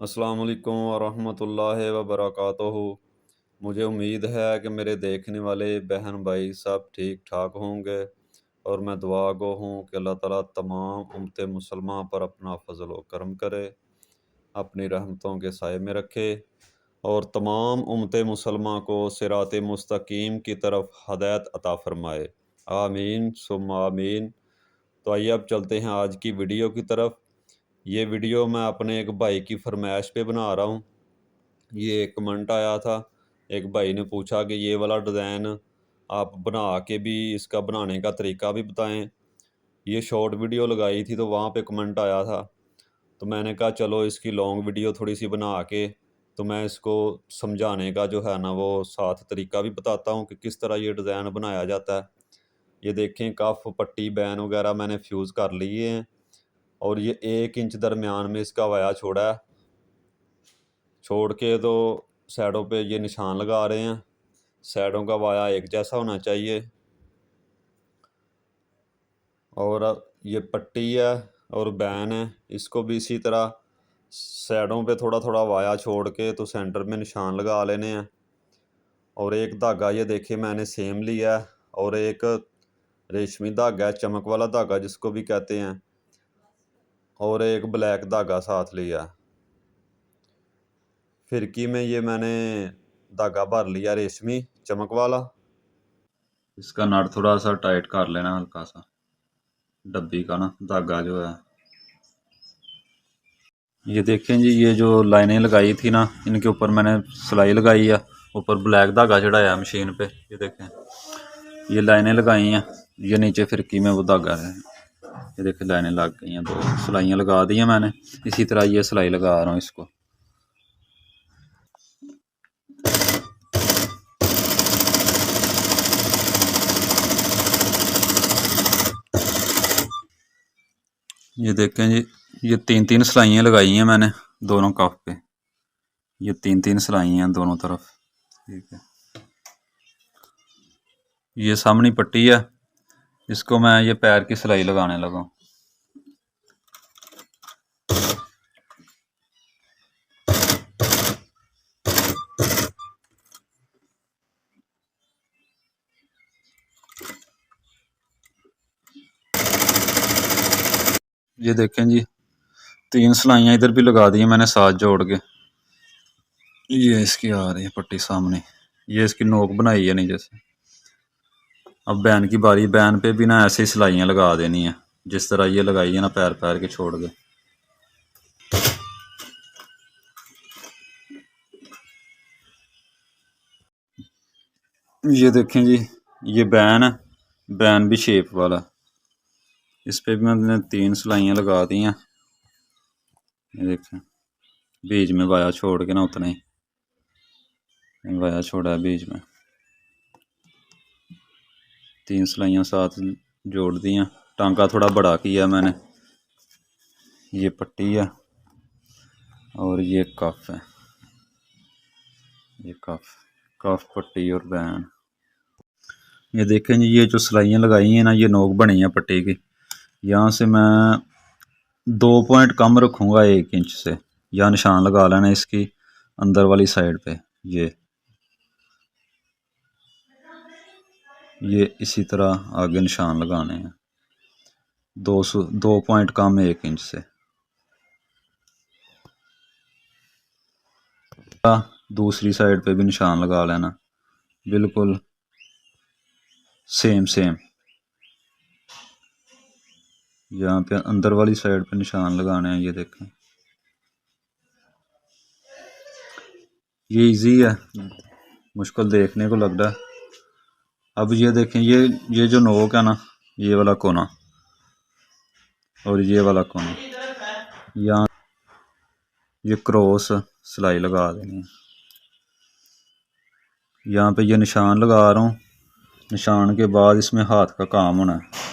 अस्सलाम वालेकुम वरहमतुल्लाहि वबरकातुहू। मुझे उम्मीद है कि मेरे देखने वाले बहन भाई सब ठीक ठाक होंगे और मैं दुआ गो हूँ कि अल्लाह ताला तमाम उम्मत मुसलमान पर अपना फ़ज़ल व करम करे, अपनी रहमतों के साए में रखे और तमाम उम्मत मुसलमान को सिरात मुस्तकीम की तरफ हदायत अता फ़रमाए। आमीन सुम्मा आमीन। तो आइए अब चलते हैं आज की वीडियो की तरफ। ये वीडियो मैं अपने एक भाई की फरमाइश पे बना रहा हूँ। ये एक कमेंट आया था, एक भाई ने पूछा कि ये वाला डिज़ाइन आप बना के भी इसका बनाने का तरीका भी बताएं। ये शॉर्ट वीडियो लगाई थी तो वहाँ पे कमेंट आया था, तो मैंने कहा चलो इसकी लॉन्ग वीडियो थोड़ी सी बना के तो मैं इसको समझाने का जो है ना वो साथ तरीका भी बताता हूँ कि किस तरह ये डिज़ाइन बनाया जाता है। ये देखें कफ पट्टी बैन वगैरह मैंने फ्यूज़ कर लिए हैं और ये 1 इंच दरमियान में इसका वाया छोड़ा है। छोड़ के तो साइडों पे ये निशान लगा रहे हैं। साइडों का वाया एक जैसा होना चाहिए और ये पट्टी है और बैन है, इसको भी इसी तरह साइडों पे थोड़ा थोड़ा वाया छोड़ के तो सेंटर में निशान लगा लेने हैं। और एक धागा ये देखिए मैंने सेम लिया है और एक रेशमी धागा है, चमक वाला धागा जिसको भी कहते हैं, और एक ब्लैक धागा साथ लिया। फिरकी में ये मैंने धागा भर लिया रेशमी चमक वाला। इसका नट थोड़ा सा टाइट कर लेना, हल्का सा डब्बी का ना धागा जो है। ये देखें जी, ये जो लाइनें लगाई थी ना इनके ऊपर मैंने सिलाई लगाई है, ऊपर ब्लैक धागा चढ़ाया मशीन पे। ये देखें ये लाइनें लगाई हैं, ये नीचे फिरकी में वो धागा है। ये देखें लाइनें लग गई हैं, 2 सिलाइयाँ लगा दी हैं मैंने। इसी तरह ये सिलाई लगा रहा हूँ इसको। ये देखें जी, ये 3-3 सिलाइयाँ लगाई हैं मैंने दोनों कफ पे। ये 3-3 सिलाई हैं दोनों तरफ। ठीक है, ये सामनी पट्टी है, इसको मैं ये पैर की सिलाई लगाने लगा। ये देखें जी, 3 सिलाइयाँ इधर भी लगा दी हैं मैंने साथ जोड़ के। ये इसकी आ रही है पट्टी सामने, ये इसकी नोक बनाई है नीचे से। अब बैन की बारी, बैन पे भी ना ऐसे ही सिलाइयाँ लगा देनी है जिस तरह ये लगाई है ना, पैर पैर के छोड़ के। ये देखें जी, ये बैन है, बैन भी शेप वाला। इस पे भी मैंने 3 सिलाइयाँ लगा दी हैं। ये देखें बीच में वाया छोड़ के ना, उतना ही वाया छोड़ा है बीच में। 3 सिलाइयाँ साथ जोड़ दी हैं, टांका थोड़ा बड़ा किया मैंने। ये पट्टी है और ये कफ है, ये कफ पट्टी और बैन। ये देखें जी, ये जो सिलाइयाँ लगाई हैं ना, ये नोक बनी है पट्टी की। यहाँ से मैं 2 पॉइंट कम रखूँगा 1 इंच से। यहाँ निशान लगा लेना इसकी अंदर वाली साइड पे। ये इसी तरह आगे निशान लगाने हैं, 2 पॉइंट कम 1 इंच से। दूसरी साइड पे भी निशान लगा लेना, बिल्कुल सेम। यहाँ पे अंदर वाली साइड पे निशान लगाने हैं। ये देखें ये इजी है, मुश्किल देखने को लग रहा है। अब ये देखें, ये जो नोक है ना, ये वाला कोना और ये वाला कोना, यहाँ ये क्रॉस सिलाई लगा देनी है। यहाँ पे ये निशान लगा रहा हूँ, निशान के बाद इसमें हाथ का काम होना है।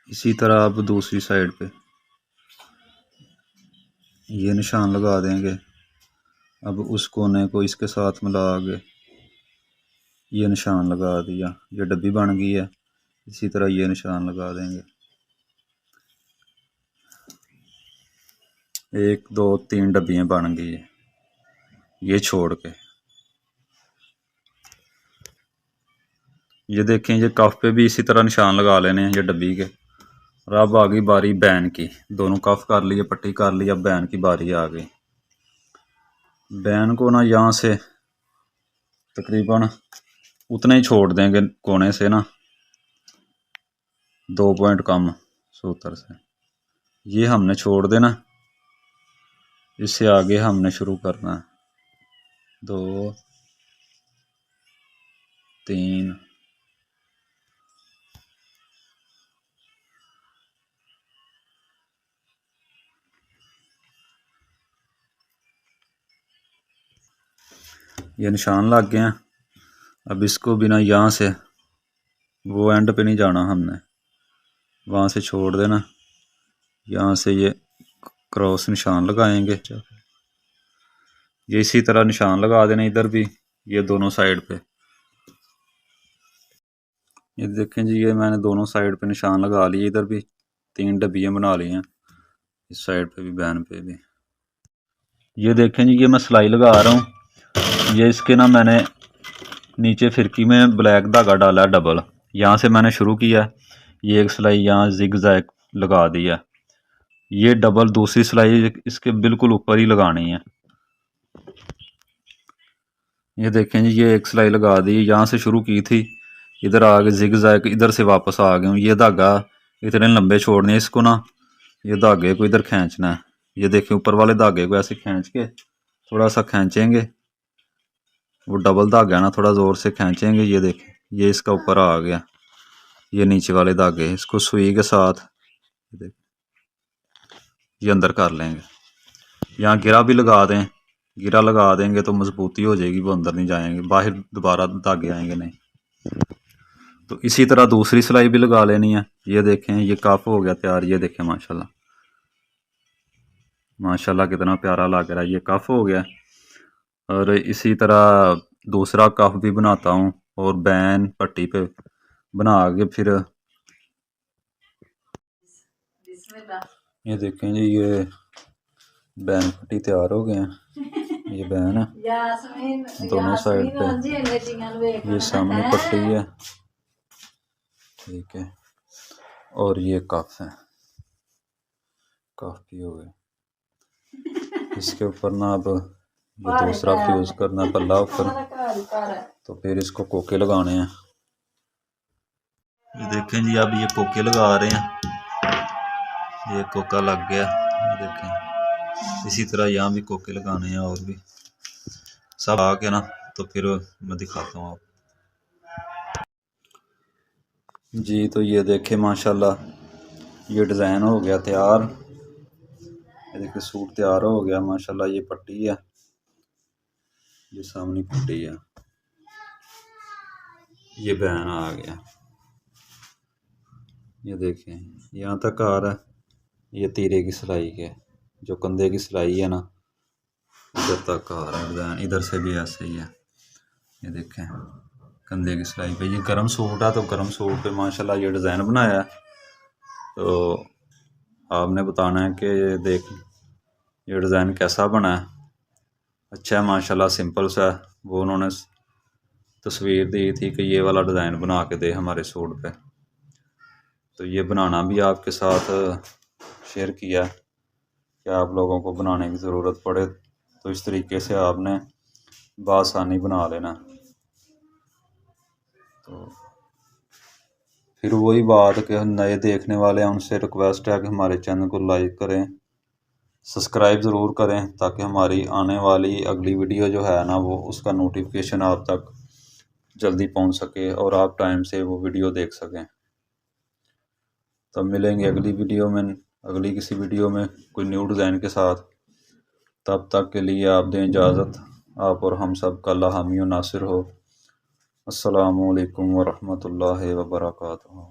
इसी तरह अब दूसरी साइड पे ये निशान लगा देंगे। अब उस कोने को इसके साथ मिला के ये निशान लगा दिया, ये डब्बी बन गई है। इसी तरह ये निशान लगा देंगे, 1 2 3 डब्बियाँ बन गई है। ये छोड़ के ये देखें, ये कफ पे भी इसी तरह निशान लगा लेने हैं, ये डब्बी के। और अब आ गई बारी बैन की। दोनों कफ कर लिए, पट्टी कर ली, अब बैन की बारी आ गई। बैन को ना यहाँ से तकरीबन उतना ही छोड़ देंगे, कोने से ना 2 पॉइंट कम सूत्र से ये हमने छोड़ देना। इससे आगे हमने शुरू करना है 2 3 ये निशान लग गए हैं। अब इसको बिना यहाँ से वो एंड पे नहीं जाना, हमने वहाँ से छोड़ देना। यहाँ से ये क्रॉस निशान लगाएंगे, ये इसी तरह निशान लगा देना इधर भी, ये दोनों साइड पे। ये देखें जी, ये मैंने दोनों साइड पे निशान लगा लिए। इधर भी 3 डब्बियाँ बना ली हैं, इस साइड पे भी, बैन पे भी। ये देखें जी, ये मैं सिलाई लगा रहा हूँ। ये इसके ना मैंने नीचे फिरकी में ब्लैक धागा डाला है डबल, यहाँ से मैंने शुरू किया। ये एक सिलाई यहाँ जिग जैग लगा दी है। ये डबल दूसरी सिलाई इसके बिल्कुल ऊपर ही लगानी है। ये देखें जी, ये एक सिलाई लगा दी, यहाँ से शुरू की थी, इधर आ गए जिग जैग, इधर से वापस आ गए। ये धागा इतने लंबे छोड़ने, इसको ना ये धागे को इधर खींचना है। ये देखें, ऊपर वाले धागे को ऐसे खींच के थोड़ा सा खींचेंगे, वो डबल धागा ना, थोड़ा ज़ोर से खींचेंगे। ये देखें, ये इसका ऊपर आ गया। ये नीचे वाले धागे, इसको सुई के साथ ये अंदर कर लेंगे। यहाँ गिरा भी लगा दें, गिरा लगा देंगे तो मजबूती हो जाएगी, वो अंदर नहीं जाएंगे, बाहर दोबारा धागे आएंगे नहीं। तो इसी तरह दूसरी सिलाई भी लगा लेनी है। ये देखें, ये कफ हो गया तैयार। ये देखें, माशाल्लाह माशाल्लाह कितना प्यारा लग रहा है, ये कफ हो गया। और इसी तरह दूसरा कफ भी बनाता हूँ और बैन पट्टी पे बना के फिर ये देखें जी, ये बैन पट्टी तैयार हो गए हैं। ये बैन है दोनों साइड पे, ये सामने पट्टी है, ठीक है। और ये कफ है, कफ भी हो गए। इसके ऊपर ना अब ये दूसरा फ्यूज करना पल्ला ऊपर, तो फिर इसको कोके लगाने हैं। ये देखें जी, अब ये कोके लगा रहे हैं। ये कोका लग गया, ये देखें। इसी तरह यहाँ भी कोके लगाने हैं, और भी सब आके ना, तो फिर मैं दिखाता हूँ आप जी। तो ये देखें माशाल्लाह, ये डिज़ाइन हो गया तैयार। ये देखिए, सूट तैयार हो गया माशाल्लाह। ये पट्टी है, ये सामने पट्टी है, ये बैन आ गया। ये देखें, यहाँ तक आ रहा है। ये तीरे की सिलाई के, जो कंधे की सिलाई है ना, इधर तक आ रहा है डिज़ाइन। इधर से भी ऐसे ही है, ये देखें, कंधे की सिलाई पे। ये गर्म सूट है, तो गर्म सूट पे माशाल्लाह ये डिज़ाइन बनाया है। तो आपने बताना है कि ये देख, ये डिज़ाइन कैसा बना है। अच्छा है माशाल्लाह, सिंपल सा है। वो उन्होंने तस्वीर दी थी कि ये वाला डिज़ाइन बना के दे हमारे सूट पे, तो ये बनाना भी आपके साथ शेयर किया कि आप लोगों को बनाने की ज़रूरत पड़े तो इस तरीके से आपने बआसानी बना लेना। तो फिर वही बात कि नए देखने वाले हैं, उनसे रिक्वेस्ट है कि हमारे चैनल को लाइक करें, सब्सक्राइब ज़रूर करें, ताकि हमारी आने वाली अगली वीडियो जो है ना, वो उसका नोटिफिकेशन आप तक जल्दी पहुंच सके और आप टाइम से वो वीडियो देख सकें। तो मिलेंगे अगली वीडियो में, अगली किसी वीडियो में कोई न्यू डिज़ाइन के साथ। तब तक के लिए आप दें इजाज़त। आप और हम सब का अल्लाह हामी और नासिर हो। अस्सलामु अलैकुम वरहमतुल्लाहि वबरकातुहू।